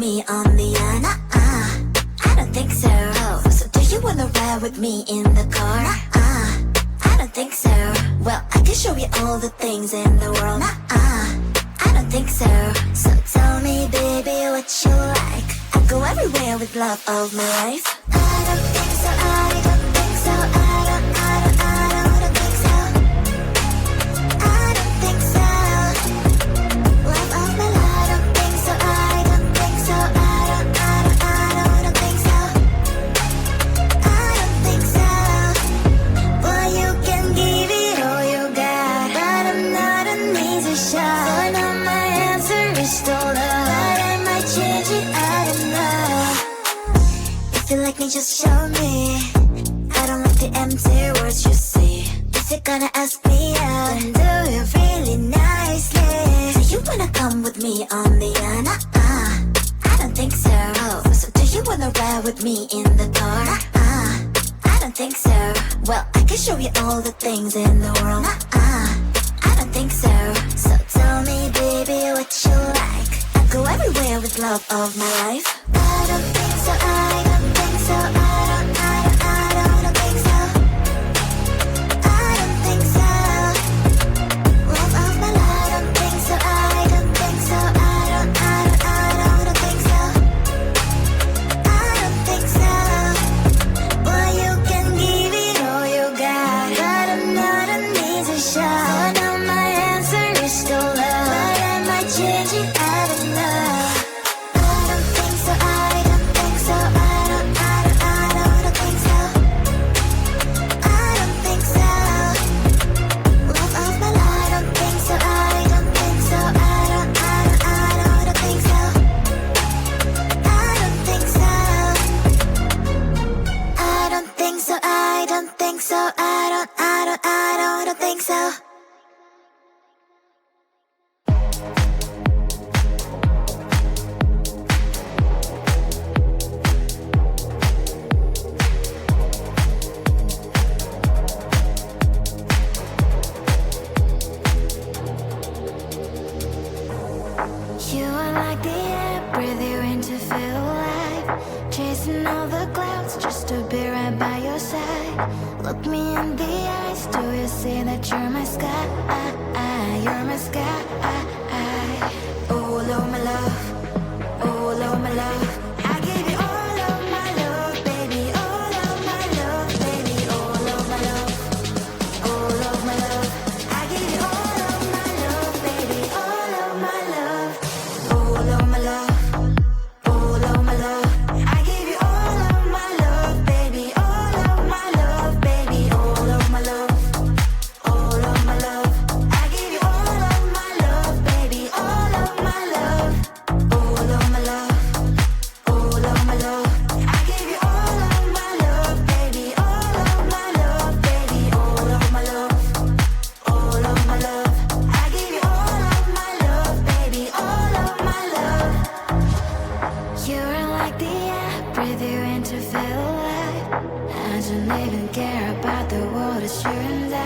me on the I don't think so. So do you wanna ride with me in the car? I don't think so. Well, I can show you all the things in the world. I don't think so. So tell me, baby, what you like. I go everywhere with love of my life. I don't think so. I don't think so. I don't think so. I don't think so. Love of my life. I don't think so. I don't think so. I don't think so. I don't think so. Well, you can give it all you got, but I'm not an easy shot. So now my answer is still no, but I might change it. I don't know. If you like me, just show me. I don't like the empty words you see. If you're gonna ask me out, then do it really nicely. So you wanna come with me on the I don't think so. So do you wanna ride with me in the car? I don't think so. Well, I can show you all the things in the world. I don't think so. So tell me, baby, what you like. I go everywhere with love of my life. I don't think so. I don't think so. I don't think so. I don't think so. Love of my life. I don't think so. I don't think so. I don't think so. I don't think so. Well, you can give it all you got, but I'm not an easy shot. So now my answer is still no, but I might change it. I don't know. I don't think so. I don't think so. I don't think so. I don't think so. Love of my life. I don't think so. I don't think so. I don't think so. I don't think so. I don't think so. I don't think so. I don't think so. You are like the air, breathe you in to feel alive. Chasing all the clouds just to be right by your side. Look me in the eyes, do you see that you're my sky? You're my sky. Oh, Lord, my love. Oh, Lord, my love. I give you all of my love, baby. All of my love, baby. All of my love. All of my love. I give you all of my love, baby. All of my love. All of my love. All of my love. I give you all of my love, baby. All of my love, baby. All of my love. All of my love. I give you all of my love, baby. All of my love. All of my love. All of my love. I give you all of my love, baby. All of my love, baby. All of my love. All of my love. I give you all of my love, baby. All of my love. You're like the air, breathe you in to feel alive. I don't even care about the world, it's you and I.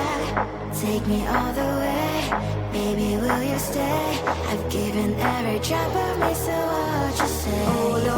Take me all the way, baby, will you stay? I've given every drop of me, so what you say? Oh, Lord.